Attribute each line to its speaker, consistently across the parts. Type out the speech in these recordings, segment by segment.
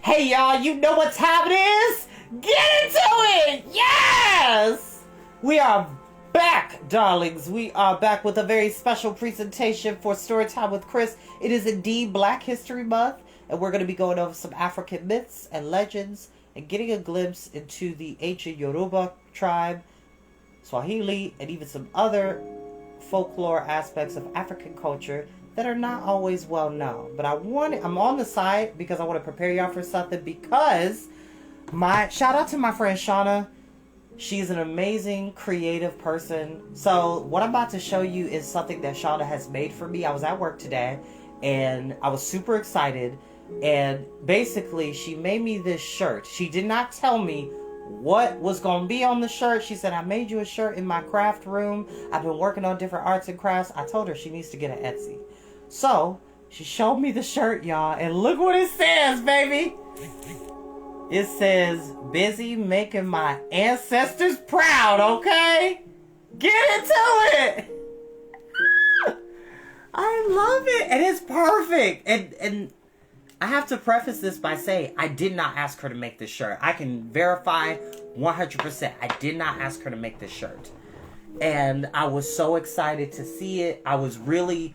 Speaker 1: Hey y'all, you know what time it is? Get into it! Yes! We are back, darlings. We are back with a very special presentation for Storytime with Chris. It is indeed Black History Month, and we're going to be going over some African myths and legends and getting a glimpse into the ancient Yoruba tribe, Swahili, and even some other folklore aspects of African culture that are not always well known. But I'm on the side because I want to prepare y'all for something, because shout out to my friend Shauna. She's an amazing creative person. So what I'm about to show you is something that Shauna has made for me. I was at work today and I was super excited, and basically she made me this shirt. She did not tell me what was going to be on the shirt. She said, I made you a shirt in my craft room. I've been working on different arts and crafts. I told her she needs to get an Etsy. So she showed me the shirt, y'all, and look what it says, baby. It says, busy making my ancestors proud, okay? Get into it. I love it, and it's perfect. And I have to preface this by saying I did not ask her to make this shirt. I can verify 100%. I did not ask her to make this shirt. And I was so excited to see it. I was really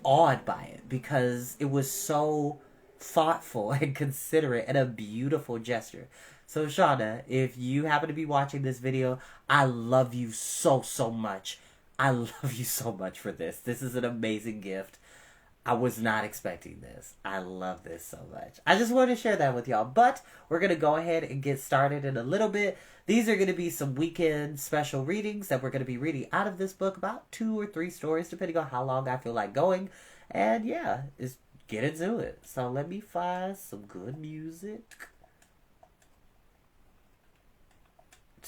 Speaker 1: awed by it because it was so thoughtful and considerate and a beautiful gesture. So Shauna, if you happen to be watching this video, I love you so much. I love you so much for this. This is an amazing gift. I was not expecting this. I love this so much. I just wanted to share that with y'all. But we're going to go ahead and get started in a little bit. These are going to be some weekend special readings that we're going to be reading out of this book. About 2 or 3 stories, depending on how long I feel like going. And yeah, just get into it. So let me find some good music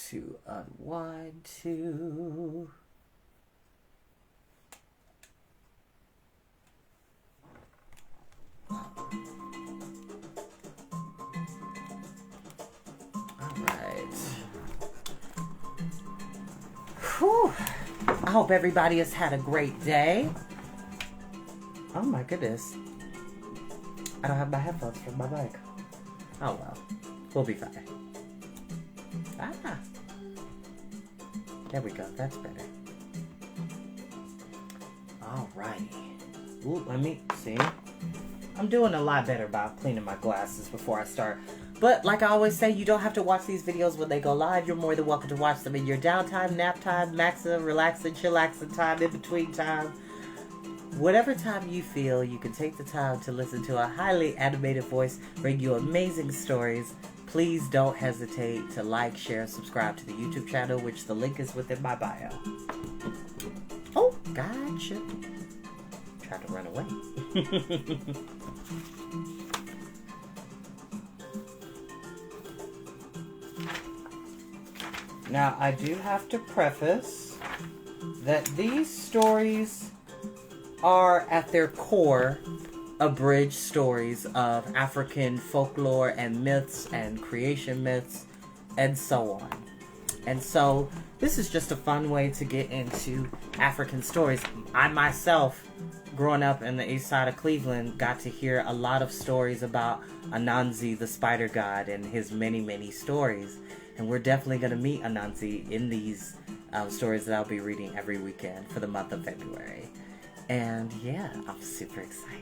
Speaker 1: to unwind to. Whew. I hope everybody has had a great day. Oh my goodness. I don't have my headphones for my mic. Oh well. We'll be fine. Ah. There we go. That's better. Alrighty. Ooh, let me see. I'm doing a lot better about cleaning my glasses before I start. But like I always say, you don't have to watch these videos when they go live. You're more than welcome to watch them in your downtime, nap time, maximum, relaxing, chillaxing time, in between time. Whatever time you feel, you can take the time to listen to a highly animated voice bring you amazing stories. Please don't hesitate to like, share, subscribe to the YouTube channel, which the link is within my bio. Oh, gotcha. Tried to run away. Now, I do have to preface that these stories are, at their core, abridged stories of African folklore and myths and creation myths and so on. And so, this is just a fun way to get into African stories. I myself, growing up in the east side of Cleveland, got to hear a lot of stories about Anansi, the spider god, and his many stories. And we're definitely going to meet Anansi in these stories that I'll be reading every weekend for the month of February. And yeah, I'm super excited.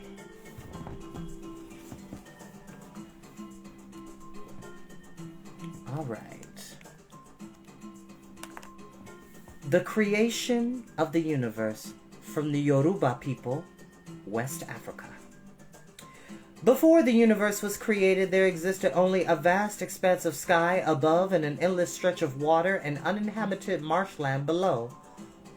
Speaker 1: Alright. The creation of the universe from the Yoruba people, West Africa. Before the universe was created, there existed only a vast expanse of sky above and an endless stretch of water and uninhabited marshland below.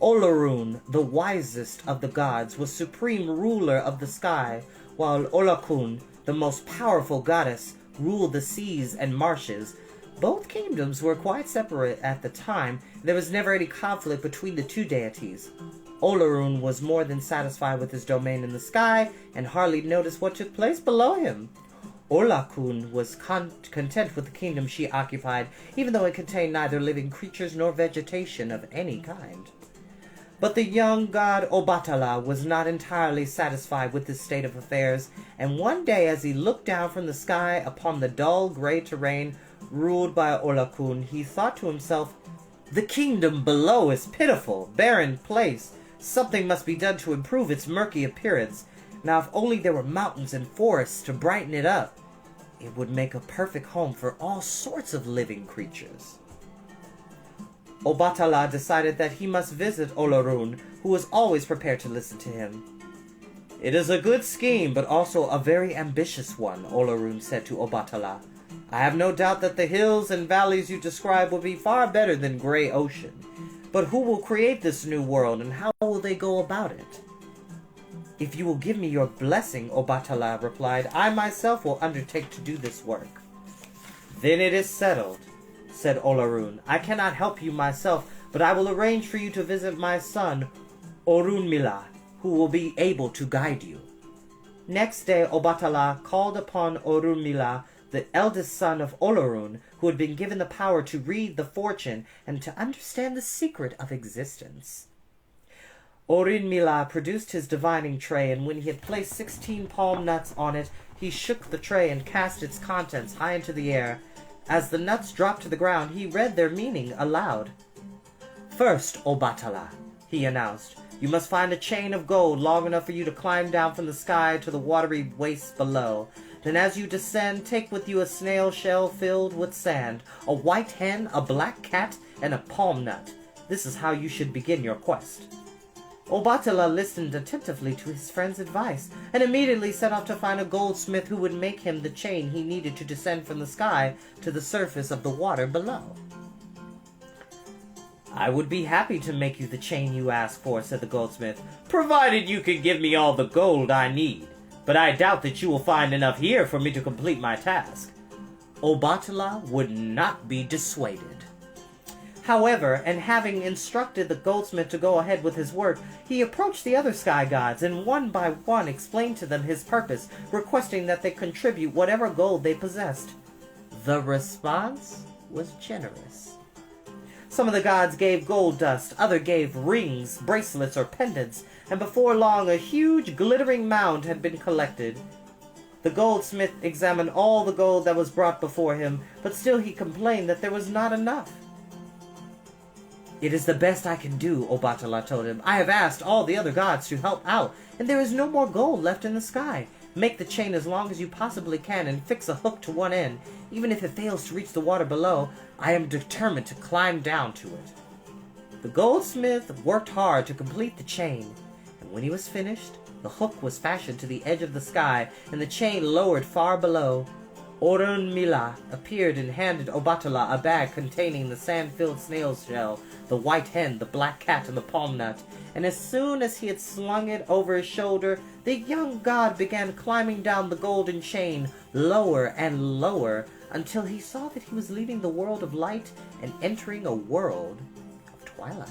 Speaker 1: Olorun, the wisest of the gods, was supreme ruler of the sky, while Olakun, the most powerful goddess, ruled the seas and marshes. Both kingdoms were quite separate at the time. There was never any conflict between the two deities. Olorun was more than satisfied with his domain in the sky and hardly noticed what took place below him. Olakun was content with the kingdom she occupied, even though it contained neither living creatures nor vegetation of any kind. But the young god Obatala was not entirely satisfied with this state of affairs, and one day as he looked down from the sky upon the dull gray terrain ruled by Olakun, he thought to himself, "The kingdom below is pitiful, barren place. Something must be done to improve its murky appearance. Now if only there were mountains and forests to brighten it up, it would make a perfect home for all sorts of living creatures." Obatala decided that he must visit Olorun, who was always prepared to listen to him. "It is a good scheme, but also a very ambitious one," Olorun said to Obatala. "I have no doubt that the hills and valleys you describe will be far better than Grey Ocean. But who will create this new world, and how will they go about it?" "If you will give me your blessing," Obatala replied, "I myself will undertake to do this work." "Then it is settled," said Olorun. "I cannot help you myself, but I will arrange for you to visit my son, Orunmila, who will be able to guide you." Next day, Obatala called upon Orunmila, the eldest son of Olorun, who had been given the power to read the fortune and to understand the secret of existence. Orunmila produced his divining tray, and when he had placed 16 palm nuts on it, he shook the tray and cast its contents high into the air. As the nuts dropped to the ground, he read their meaning aloud. "First, Obatala," he announced, "you must find a chain of gold long enough for you to climb down from the sky to the watery wastes below. Then as you descend, take with you a snail shell filled with sand, a white hen, a black cat, and a palm nut. This is how you should begin your quest." Obatala listened attentively to his friend's advice, and immediately set off to find a goldsmith who would make him the chain he needed to descend from the sky to the surface of the water below. "I would be happy to make you the chain you ask for," said the goldsmith, "provided you can give me all the gold I need. But I doubt that you will find enough here for me to complete my task." Obatala would not be dissuaded. However, and having instructed the goldsmith to go ahead with his work, he approached the other sky gods and one by one explained to them his purpose, requesting that they contribute whatever gold they possessed. The response was generous. Some of the gods gave gold dust, others gave rings, bracelets, or pendants, and before long a huge glittering mound had been collected. The goldsmith examined all the gold that was brought before him, but still he complained that there was not enough. "It is the best I can do," Obatala told him. "I have asked all the other gods to help out, and there is no more gold left in the sky. Make the chain as long as you possibly can and fix a hook to one end. Even if it fails to reach the water below, I am determined to climb down to it." The goldsmith worked hard to complete the chain, and when he was finished, the hook was fashioned to the edge of the sky, and the chain lowered far below. Orunmila appeared and handed Obatala a bag containing the sand-filled snail shell, the white hen, the black cat, and the palm nut, and as soon as he had slung it over his shoulder, the young god began climbing down the golden chain, lower and lower, until he saw that he was leaving the world of light and entering a world of twilight.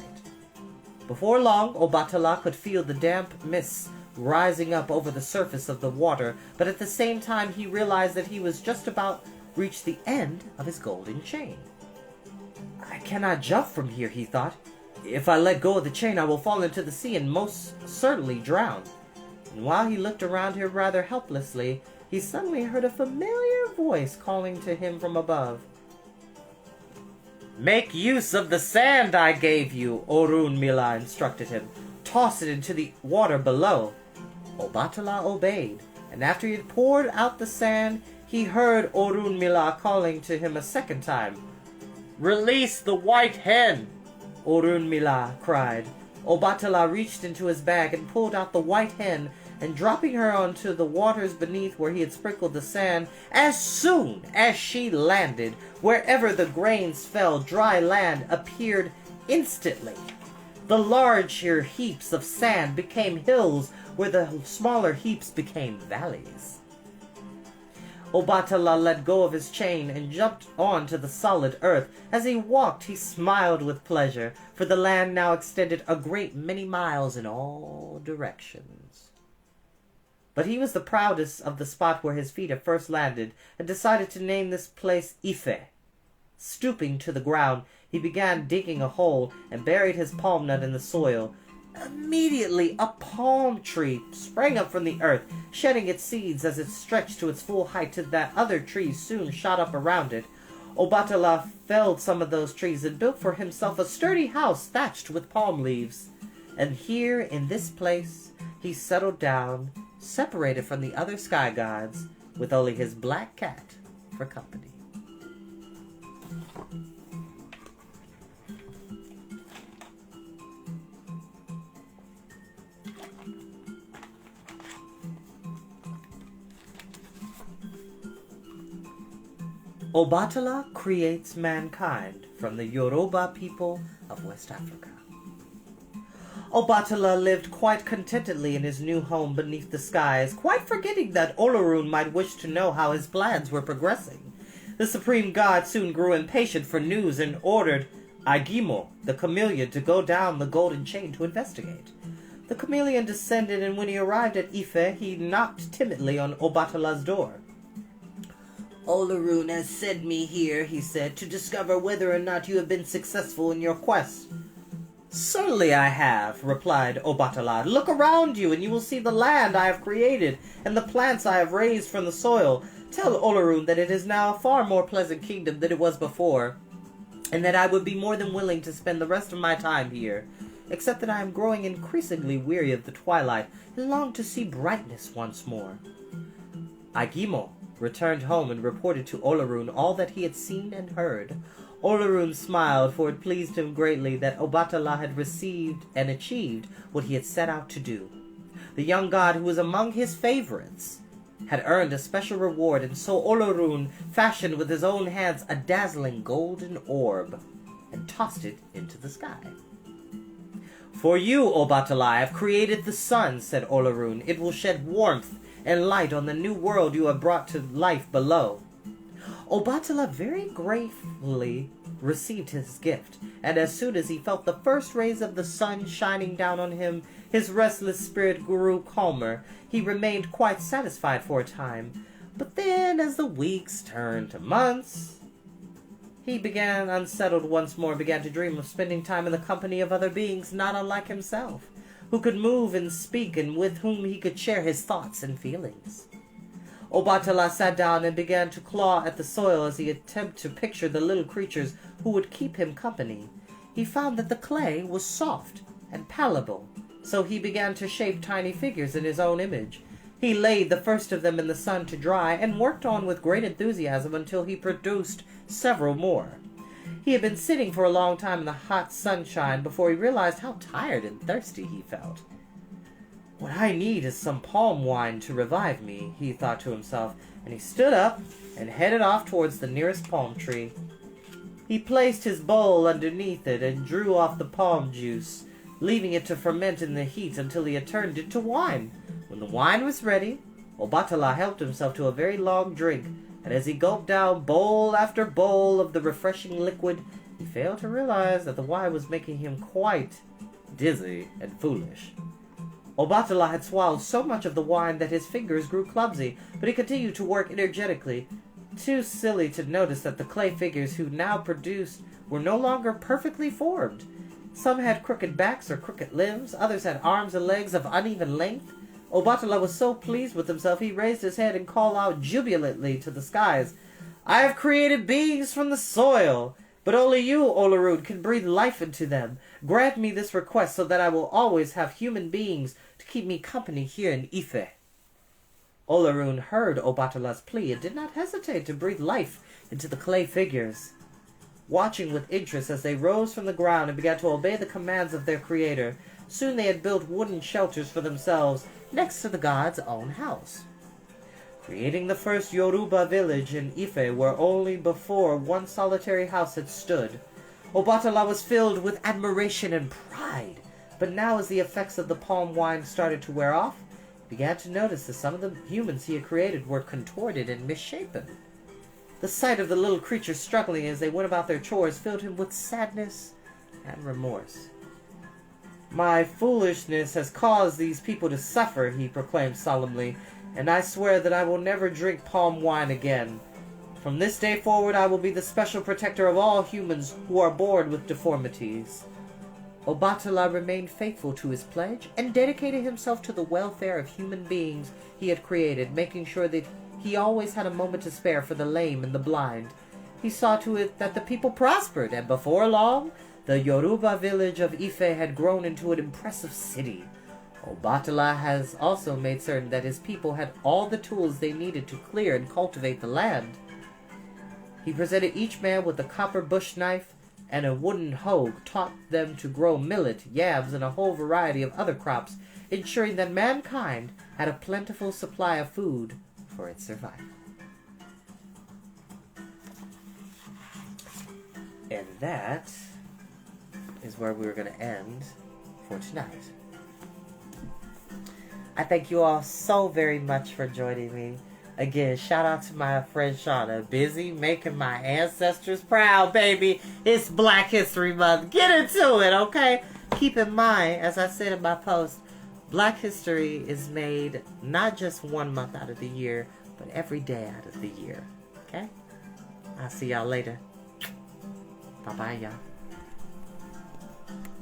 Speaker 1: Before long, Obatala could feel the damp mists rising up over the surface of the water, but at the same time he realized that he was just about reach the end of his golden chain. "I cannot jump from here," he thought. "If I let go of the chain, I will fall into the sea and most certainly drown." And while he looked around him rather helplessly, he suddenly heard a familiar voice calling to him from above. "Make use of the sand I gave you," Orunmila instructed him. "Toss it into the water below." Obatala obeyed, and after he had poured out the sand, he heard Orunmila calling to him a second time. "Release the white hen!" Orunmila cried. Obatala reached into his bag and pulled out the white hen, and dropping her onto the waters beneath where he had sprinkled the sand, as soon as she landed, wherever the grains fell, dry land appeared instantly. The larger heaps of sand became hills, where the smaller heaps became valleys. Obatala let go of his chain and jumped onto the solid earth. As he walked, he smiled with pleasure, for the land now extended a great many miles in all directions. But he was the proudest of the spot where his feet had first landed, and decided to name this place Ife. Stooping to the ground, he began digging a hole and buried his palm nut in the soil. Immediately, a palm tree sprang up from the earth, shedding its seeds as it stretched to its full height, till that other trees soon shot up around it. Obatala felled some of those trees and built for himself a sturdy house thatched with palm leaves. And here, in this place, he settled down, separated from the other sky gods, with only his black cat for company. Obatala creates mankind from the Yoruba people of West Africa. Obatala lived quite contentedly in his new home beneath the skies, quite forgetting that Olorun might wish to know how his plans were progressing. The supreme god soon grew impatient for news and ordered Agimo, the chameleon, to go down the golden chain to investigate. The chameleon descended, and when he arrived at Ife, he knocked timidly on Obatala's door. "Olorun has sent me here," he said, "to discover whether or not you have been successful in your quest." "Certainly I have," replied Obatala. "Look around you, and you will see the land I have created, and the plants I have raised from the soil. Tell Olorun that it is now a far more pleasant kingdom than it was before, and that I would be more than willing to spend the rest of my time here, except that I am growing increasingly weary of the twilight, and long to see brightness once more." Agimo returned home and reported to Olorun all that he had seen and heard. Olorun smiled, for it pleased him greatly that Obatala had received and achieved what he had set out to do. The young god, who was among his favorites, had earned a special reward, and so Olorun fashioned with his own hands a dazzling golden orb and tossed it into the sky. "For you, Obatala, I have created the sun," said Olorun. "It will shed warmth and light on the new world you have brought to life below." Obatala very gratefully received his gift, and as soon as he felt the first rays of the sun shining down on him, his restless spirit grew calmer. He remained quite satisfied for a time, but then, as the weeks turned to months, he began unsettled once more, began to dream of spending time in the company of other beings not unlike himself, who could move and speak, and with whom he could share his thoughts and feelings. Obatala sat down and began to claw at the soil as he attempted to picture the little creatures who would keep him company. He found that the clay was soft and palatable, so he began to shape tiny figures in his own image. He laid the first of them in the sun to dry, and worked on with great enthusiasm until he produced several more. He had been sitting for a long time in the hot sunshine before he realized how tired and thirsty he felt. "What I need is some palm wine to revive me," he thought to himself, and he stood up and headed off towards the nearest palm tree. He placed his bowl underneath it and drew off the palm juice, leaving it to ferment in the heat until he had turned it to wine. When the wine was ready, Obatala helped himself to a very long drink, and as he gulped down bowl after bowl of the refreshing liquid, he failed to realize that the wine was making him quite dizzy and foolish. Obatala had swallowed so much of the wine that his fingers grew clumsy, but he continued to work energetically, too silly to notice that the clay figures who now produced were no longer perfectly formed. Some had crooked backs or crooked limbs, others had arms and legs of uneven length. Obatala was so pleased with himself, he raised his head and called out jubilantly to the skies, "I have created beings from the soil, but only you, Olorun, can breathe life into them. Grant me this request so that I will always have human beings to keep me company here in Ife." Olorun heard Obatala's plea and did not hesitate to breathe life into the clay figures. Watching with interest as they rose from the ground and began to obey the commands of their creator, soon they had built wooden shelters for themselves next to the god's own house, creating the first Yoruba village in Ife, where only before one solitary house had stood. Obatala was filled with admiration and pride, but now as the effects of the palm wine started to wear off, he began to notice that some of the humans he had created were contorted and misshapen. The sight of the little creatures struggling as they went about their chores filled him with sadness and remorse. "My foolishness has caused these people to suffer," he proclaimed solemnly, "and I swear that I will never drink palm wine again. From this day forward I will be the special protector of all humans who are born with deformities." Obatala remained faithful to his pledge and dedicated himself to the welfare of human beings he had created, making sure that he always had a moment to spare for the lame and the blind. He saw to it that the people prospered, and before long, the Yoruba village of Ife had grown into an impressive city. Obatala has also made certain that his people had all the tools they needed to clear and cultivate the land. He presented each man with a copper bush knife and a wooden hoe, taught them to grow millet, yams, and a whole variety of other crops, ensuring that mankind had a plentiful supply of food for its survival. And that is where we're going to end for tonight. I thank you all so very much for joining me. Again, shout out to my friend Shauna. Busy making my ancestors proud, baby. It's Black History Month. Get into it, okay? Keep in mind, as I said in my post, Black History is made not just 1 month out of the year, but every day out of the year. Okay? I'll see y'all later. Bye-bye, y'all.